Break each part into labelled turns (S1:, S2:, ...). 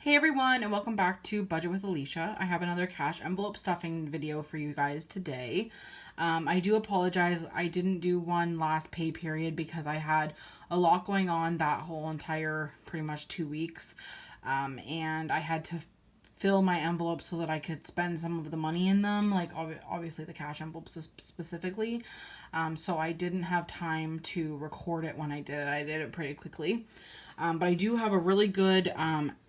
S1: Hey everyone, and welcome back to Budget with Alicia. I have another cash envelope stuffing video for you guys today. I do apologize, I didn't do one last pay period because I had a lot going on that whole entire pretty much 2 weeks. And I had to fill my envelopes so that I could spend some of the money in them, like obviously the cash envelopes specifically. So I didn't have time to record it when I did it. I did it pretty quickly. But I do have a really good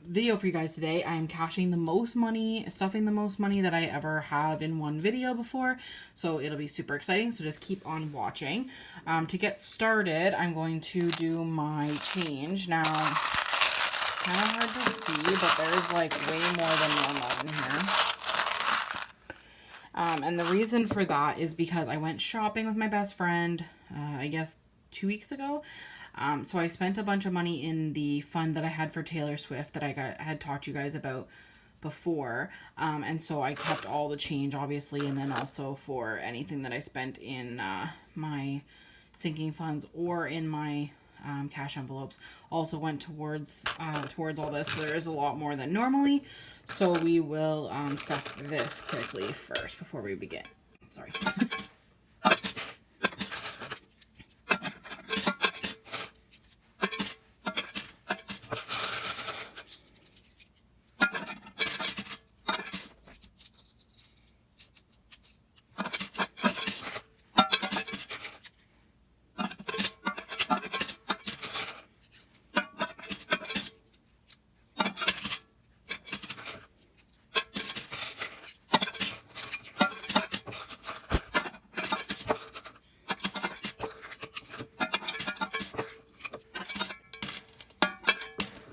S1: video for you guys today. I am cashing the most money, stuffing the most money that I ever have in one video before. So it'll be super exciting. So just keep on watching. To get started, I'm going to do my change. Now, kind of hard to see, but there's like way more than normal in here. And the reason for that is because I went shopping with my best friend, I guess 2 weeks ago. So I spent a bunch of money in the fund that I had for Taylor Swift that I had taught you guys about before. And so I kept all the change, obviously, and then also for anything that I spent in my sinking funds or in my cash envelopes also went towards all this. So there is a lot more than normally. So we will stuff this quickly first before we begin. Sorry.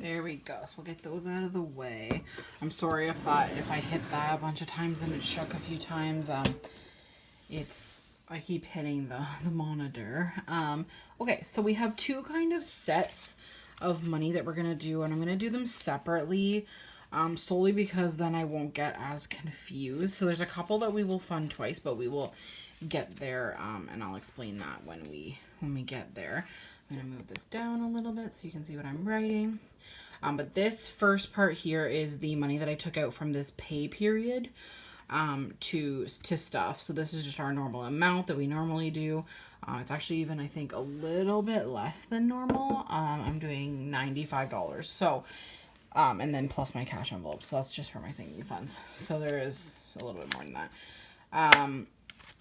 S1: There we go. So we'll get those out of the way. I'm sorry if I hit that a bunch of times and it shook a few times. I keep hitting the monitor. Okay, so we have two kind of sets of money that we're gonna do, and I'm gonna do them separately, solely because then I won't get as confused. So there's a couple that we will fund twice, but we will get there, and I'll explain that when we get there. I'm gonna move this down a little bit so you can see what I'm writing. But this first part here is the money that I took out from this pay period to stuff. So this is just our normal amount that we normally do. It's actually even, I think, a little bit less than normal. I'm doing $95. So, and then plus my cash envelope. So that's just for my sinking funds. So there is a little bit more than that.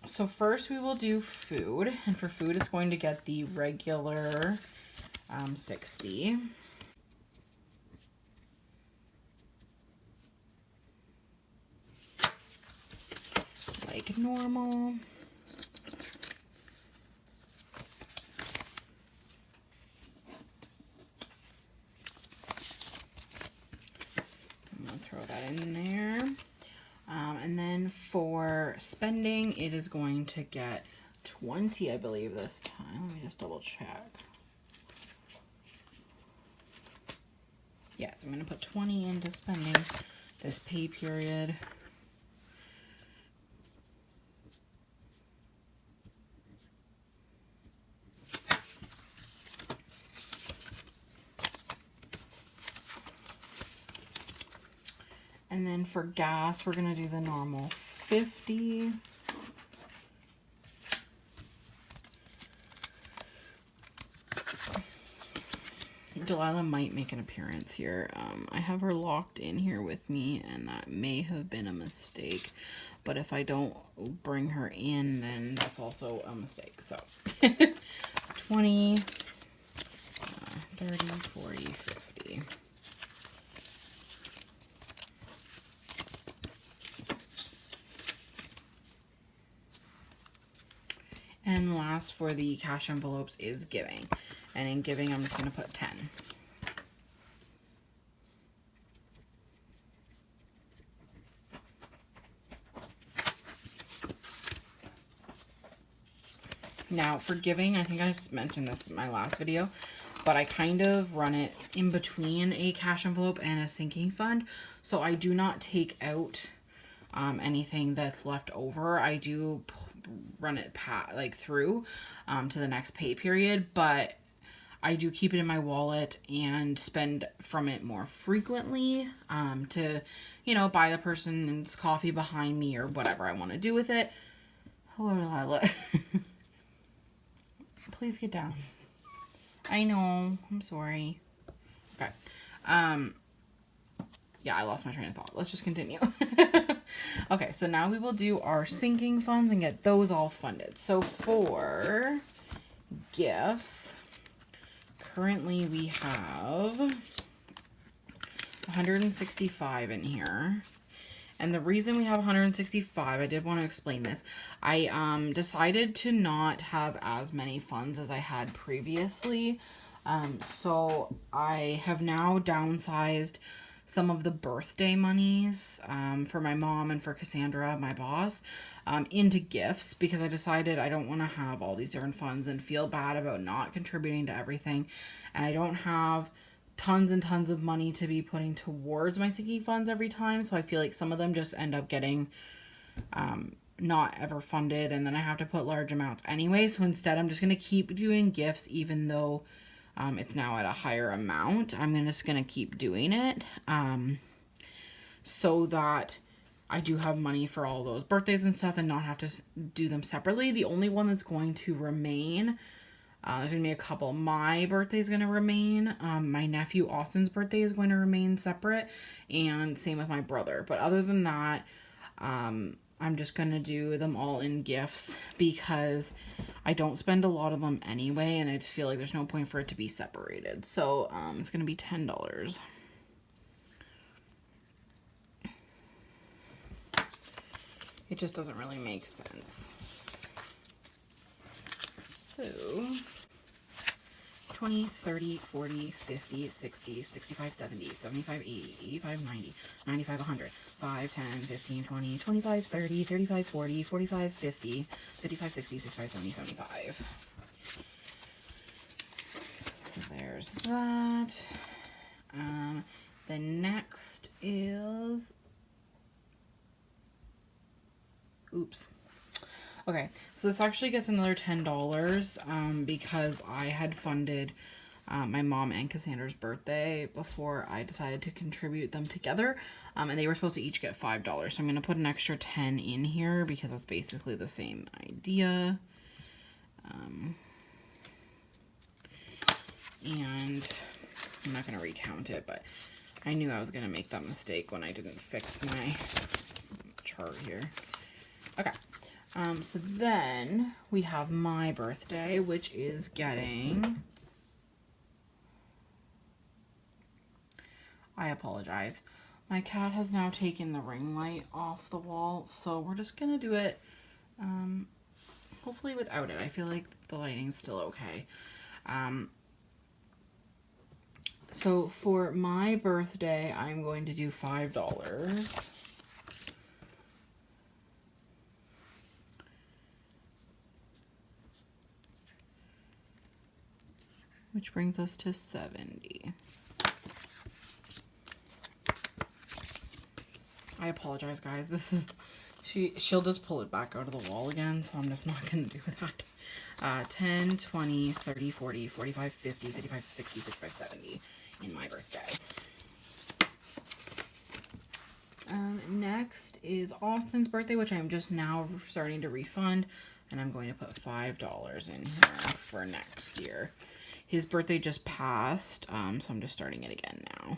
S1: So first we will do food. And for food, it's going to get the regular 60. Like normal. I'm gonna throw that in there. And then for spending, it is going to get 20, I believe, this time. Let me just double check. Yes, I'm going to put 20 into spending this pay period. And then for gas, we're going to do the normal 50. Delilah might make an appearance here. I have her locked in here with me, and that may have been a mistake. But if I don't bring her in, then that's also a mistake. So 20, 30, 40, 50. And last for the cash envelopes is giving. And in giving, I'm just going to put 10. Now, for giving, I think I just mentioned this in my last video, but I kind of run it in between a cash envelope and a sinking fund. So I do not take out anything that's left over. I do run it through to the next pay period, but I do keep it in my wallet and spend from it more frequently to, you know, buy the person's coffee behind me or whatever I want to do with it. Hello, Delilah. Please get down. I know. I'm sorry. Okay. Yeah, I lost my train of thought. Let's just continue. Okay, so now we will do our sinking funds and get those all funded. So for gifts, currently we have 165 in here. And the reason we have 165, I did want to explain this. I decided to not have as many funds as I had previously. So I have now downsized some of the birthday monies for my mom and for Cassandra, my boss, into gifts, because I decided I don't want to have all these different funds and feel bad about not contributing to everything. And I don't have tons and tons of money to be putting towards my sinking funds every time. So I feel like some of them just end up getting not ever funded, and then I have to put large amounts anyway. So instead, I'm just going to keep doing gifts, even though it's now at a higher amount. I'm just going to keep doing it so that I do have money for all those birthdays and stuff and not have to do them separately. The only one that's going to remain, there's going to be a couple. My birthday is going to remain. My nephew Austin's birthday is going to remain separate, and same with my brother. But other than that, I'm just going to do them all in gifts because I don't spend a lot of them anyway, and I just feel like there's no point for it to be separated. So it's going to be $10. It just doesn't really make sense. So 20, 30, 40, 50, 60, 65, 70, 75, 80, 85, 90, 95, 100, 5, 10, 15, 20, 25, 30, 35, 40, 45, 50, 55, 60, 65, 70, 75. So there's that. The next is... Oops. Okay, so this actually gets another $10 because I had funded my mom and Cassandra's birthday before I decided to contribute them together, and they were supposed to each get $5. So I'm going to put an extra 10 in here because that's basically the same idea. And I'm not going to recount it, but I knew I was going to make that mistake when I didn't fix my chart here. Okay. So then we have my birthday, which is getting, I apologize. My cat has now taken the ring light off the wall, so we're just going to do it, hopefully without it. I feel like the lighting's still okay. So for my birthday, I'm going to do $5. Which brings us to 70. I apologize, guys. This is, she'll just pull it back out of the wall again, so I'm just not going to do that. 10, 20, 30, 40, 45, 50, 55, 60, 65, 70 in my birthday. Next is Austin's birthday, which I'm just now starting to refund, and I'm going to put $5 in here for next year. His birthday just passed, so I'm just starting it again now.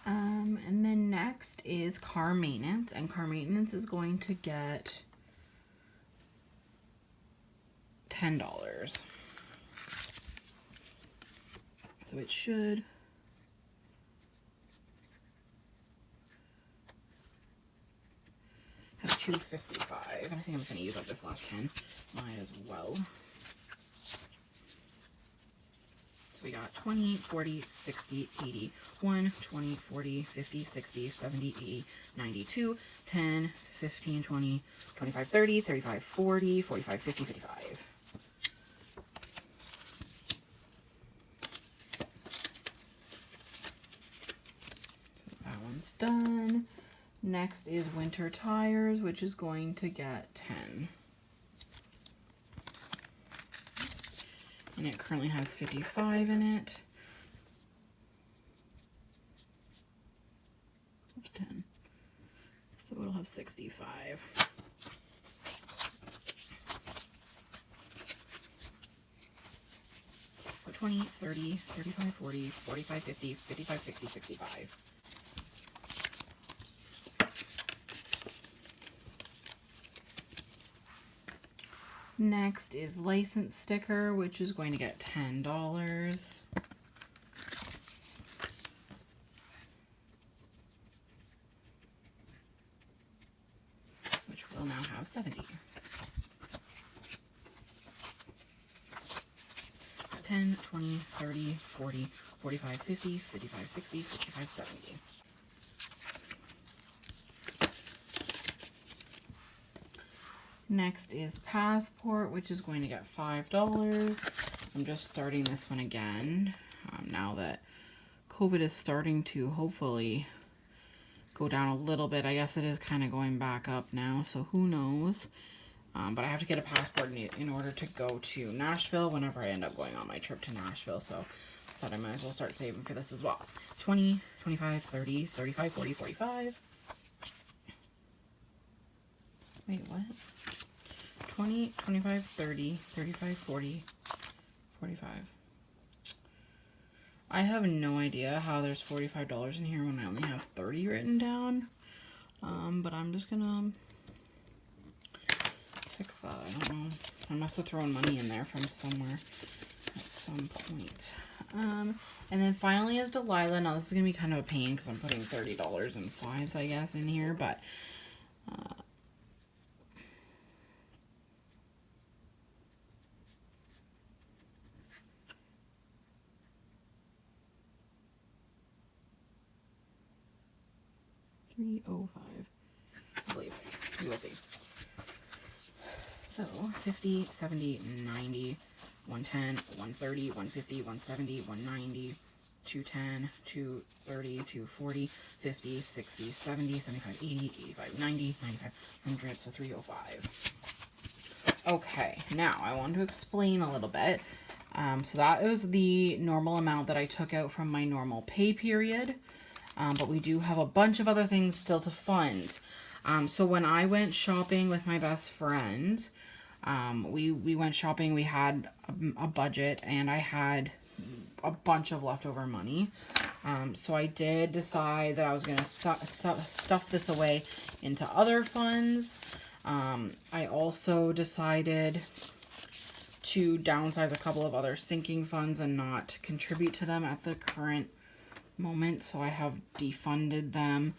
S1: And then next is car maintenance, and car maintenance is going to get $10. So it should have $2.55. I think I'm going to use up this last 10. Might as well. So we got 20, 40, 60, 80, 1, 20, 40, 50, 60, 70, 80, 92, 10, 15, 20, 25, 30, 35, 40, 45, 50, 55. So that one's done. Next is winter tires, which is going to get 10. And it currently has 55 in it. Oops, 10. So it'll have 65. So 20, 30, 35, 40, 45, 50, 55, 60, 65. Next is license sticker, which is going to get $10. Which will now have 70. 10, 20, 30, 40, 45, 50, 55, 60, 65, 70. Next is passport, which is going to get $5. I'm just starting this one again now that COVID is starting to hopefully go down a little bit. I guess it is kind of going back up now, so who knows. But I have to get a passport in order to go to Nashville whenever I end up going on my trip to Nashville. So I thought I might as well start saving for this as well. 20, 25, 30, 35, 40, 45. Wait, what? 20, 25, 30, 35, 40, 45. I have no idea how there's $45 in here when I only have 30 written down. But I'm just gonna fix that. I don't know. I must have thrown money in there from somewhere at some point. And then finally is Delilah. Now this is gonna be kind of a pain because I'm putting $30 in fives, I guess, in here, but 305, I believe. We will see. So 50, 70, 90, 110, 130, 150, 170, 190, 210, 230, 240, 50, 60, 70, 75, 80, 85, 90, 95, 100, so 305. Okay, now I want to explain a little bit. So that was the normal amount that I took out from my normal pay period. But we do have a bunch of other things still to fund. So when I went shopping with my best friend, we went shopping, we had a budget, and I had a bunch of leftover money. So I did decide that I was going to stuff this away into other funds. I also decided to downsize a couple of other sinking funds and not contribute to them at the current moment, so I have defunded them.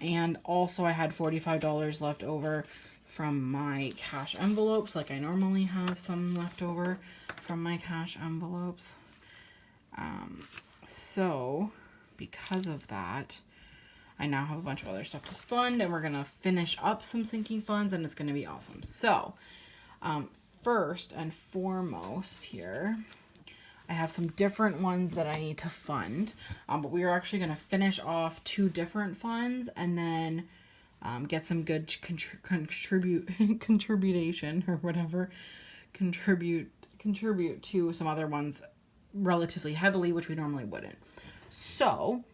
S1: And also I had $45 left over from my cash envelopes, like I normally have some left over from my cash envelopes. So because of that, I now have a bunch of other stuff to fund, and we're gonna finish up some sinking funds, and it's gonna be awesome. So first and foremost here, I have some different ones that I need to fund, but we are actually going to finish off 2 different funds and then get some good contribution or whatever, contribute to some other ones relatively heavily, which we normally wouldn't. So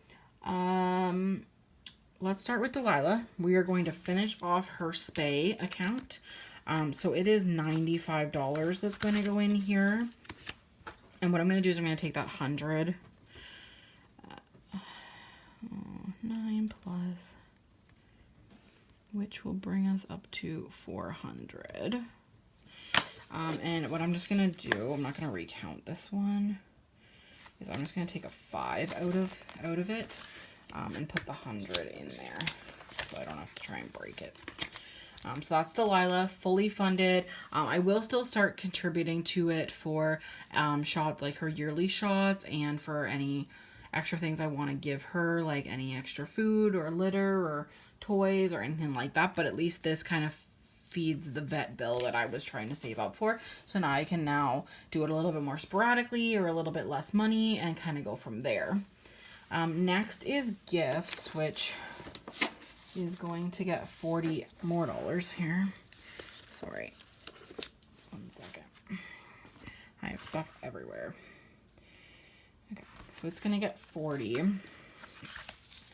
S1: let's start with Delilah. We are going to finish off her spay account. So it is $95 that's going to go in here. And what I'm going to do is I'm going to take that 100, 9 plus, which will bring us up to 400. And what I'm just going to do, I'm not going to recount this one, is I'm just going to take a 5 out of it and put the 100 in there so I don't have to try and break it. So that's Delilah, fully funded. I will still start contributing to it for like her yearly shots and for any extra things I want to give her, like any extra food or litter or toys or anything like that. But at least this kind of feeds the vet bill that I was trying to save up for. So now I can now do it a little bit more sporadically or a little bit less money and kind of go from there. Next is gifts, which is going to get $40 more here. Sorry. 1 second. I have stuff everywhere. Okay, so it's going to get 40. And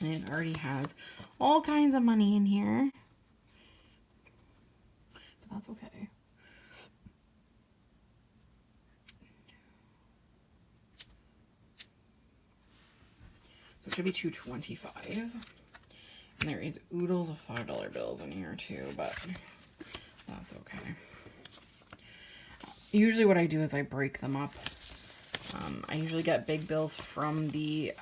S1: it already has all kinds of money in here. But that's okay. So it should be $2.25. And there is oodles of $5 bills in here too, but that's okay. Usually what I do is I break them up. I usually get big bills from the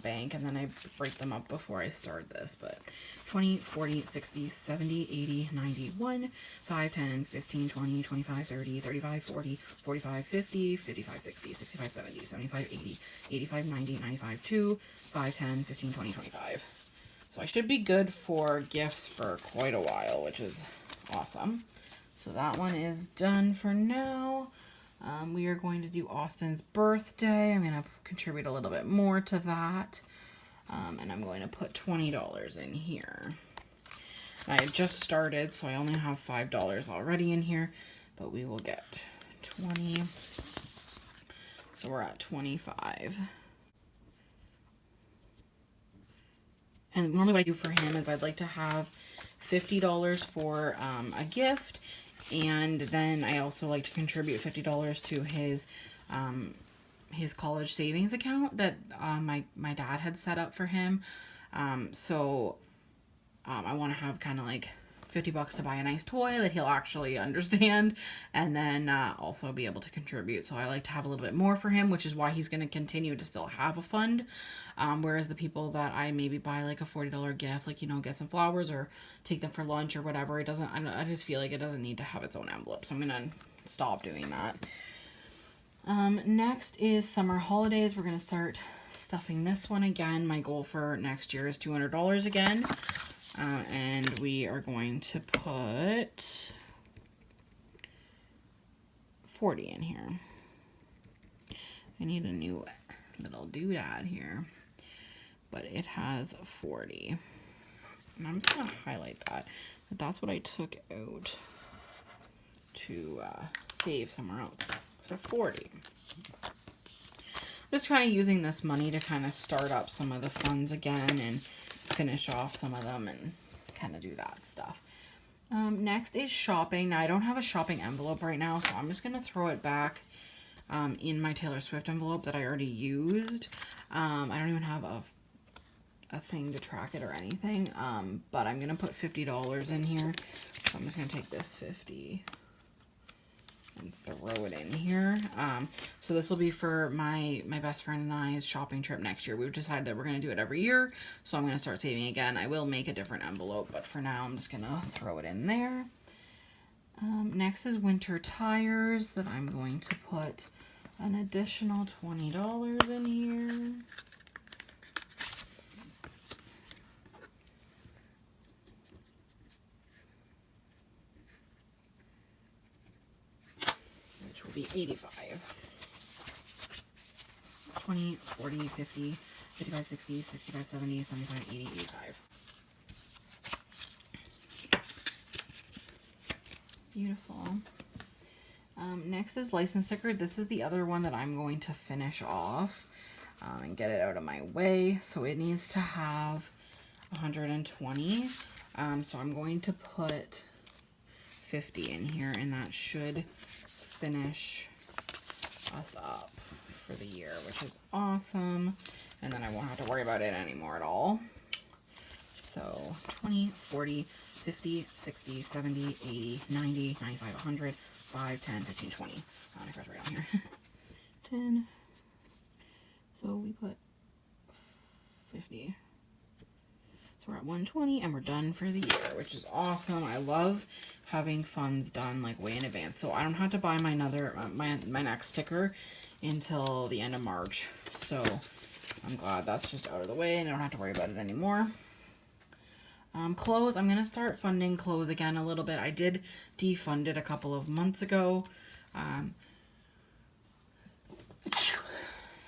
S1: bank, and then I break them up before I start this, but 20, 40, 60, 70, 80, 91, 5, 10, 15, 20, 25, 30, 35, 40, 45, 50, 55, 60, 65, 70, 75, 80, 85, 90, 95, 2, 5, 10, 15, 20, 25. So I should be good for gifts for quite a while, which is awesome. So that one is done for now. We are going to do Austin's birthday. I'm going to contribute a little bit more to that. And I'm going to put $20 in here. I just started, so I only have $5 already in here, but we will get 20. So we're at 25. And normally what I do for him is I'd like to have $50 for a gift. And then I also like to contribute $50 to his college savings account that my dad had set up for him. So I want to have kind of like $50 to buy a nice toy that he'll actually understand, and then also be able to contribute. So I like to have a little bit more for him, which is why he's going to continue to still have a fund. Whereas the people that I maybe buy like a $40 gift, like, you know, get some flowers or take them for lunch or whatever, it doesn't, I just feel like it doesn't need to have its own envelope. So I'm going to stop doing that. Next is summer holidays. We're going to start stuffing this one again. My goal for next year is $200 again. And we are going to put 40 in here. I need a new little doodad here, but it has 40. And I'm just going to highlight that. That's what I took out to save somewhere else. So 40. I'm just kind of using this money to kind of start up some of the funds again and finish off some of them and kind of do that stuff. Next is shopping. Now I don't have a shopping envelope right now, so I'm just going to throw it back in my Taylor Swift envelope that I already used. I don't even have a thing to track it or anything, but I'm going to put $50 in here. So I'm just going to take this 50 and throw it in here. So this will be for my best friend and I's shopping trip next year. We've decided that we're going to do it every year, so I'm going to start saving again. I will make a different envelope, but for now I'm just going to throw it in there. Next is winter tires that I'm going to put an additional $20 in here. Be 85. 20, 40, 50, 55, 60, 65, 70, 75, 80, 85. Beautiful. Next is license sticker. This is the other one that I'm going to finish off and get it out of my way. So it needs to have 120. So I'm going to put 50 in here, and that should finish us up for the year, which is awesome. And then I won't have to worry about it anymore at all. So 20, 40, 50, 60, 70, 80, 90, 95, 100, 5, 10, 15, 20. I press right on here. 10. So we put 50. So we're at 120 and we're done for the year, which is awesome. I love having funds done like way in advance, so I don't have to buy my next sticker until the end of March. So I'm glad that's just out of the way and I don't have to worry about it anymore. Clothes, I'm gonna start funding clothes again a little bit. I did defund it a couple of months ago.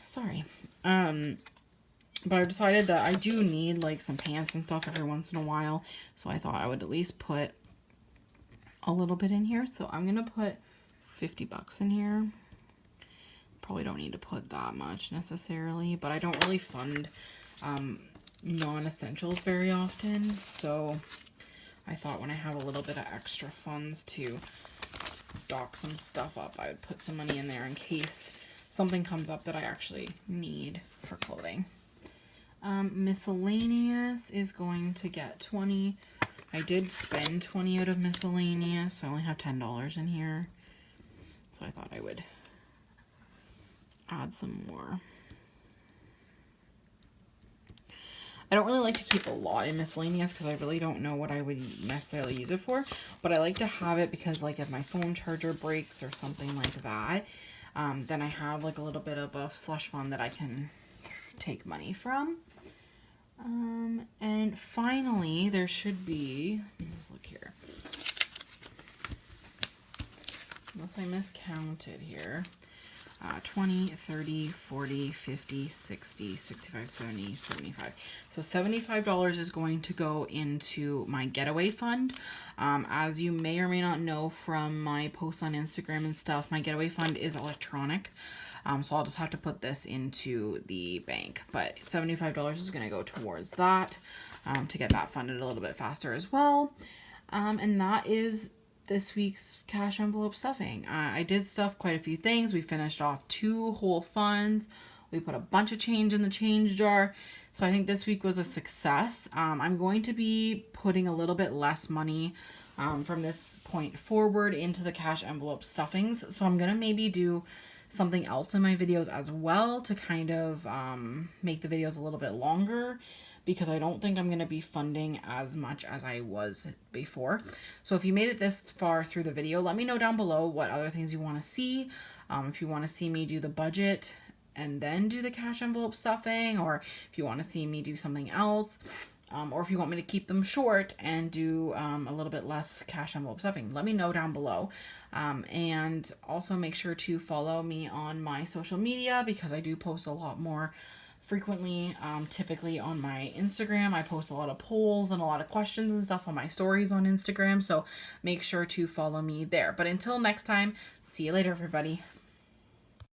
S1: Sorry. But I've decided that I do need like some pants and stuff every once in a while. So I thought I would at least put a little bit in here. So I'm going to put 50 bucks in here. Probably don't need to put that much necessarily, but I don't really fund non-essentials very often. So I thought when I have a little bit of extra funds to stock some stuff up, I would put some money in there in case something comes up that I actually need for clothing. Miscellaneous is going to get 20. I did spend 20 out of miscellaneous, so I only have $10 in here. So I thought I would add some more. I don't really like to keep a lot in miscellaneous because I really don't know what I would necessarily use it for. But I like to have it because like if my phone charger breaks or something like that, then I have like a little bit of a slush fund that I can take money from. And finally, there should be, let's look here, unless I miscounted here, 20, 30, 40, 50, 60, 65, 70, 75. So $75 is going to go into my getaway fund. As you may or may not know from my posts on Instagram and stuff, my getaway fund is electronic. So I'll just have to put this into the bank, but $75 is going to go towards that to get that funded a little bit faster as well. And that is this week's cash envelope stuffing. I did stuff quite a few things. We finished off 2 whole funds. We put a bunch of change in the change jar. So I think this week was a success. I'm going to be putting a little bit less money from this point forward into the cash envelope stuffings. So I'm going to maybe do something else in my videos as well to kind of make the videos a little bit longer, because I don't think I'm going to be funding as much as I was before. So if you made it this far through the video, let me know down below what other things you want to see. If you want to see me do the budget and then do the cash envelope stuffing, or if you want to see me do something else, or if you want me to keep them short and do a little bit less cash envelope stuffing, let me know down below. And also make sure to follow me on my social media, because I do post a lot more frequently. Typically on my Instagram, I post a lot of polls and a lot of questions and stuff on my stories on Instagram. So make sure to follow me there. But until next time, see you later, everybody.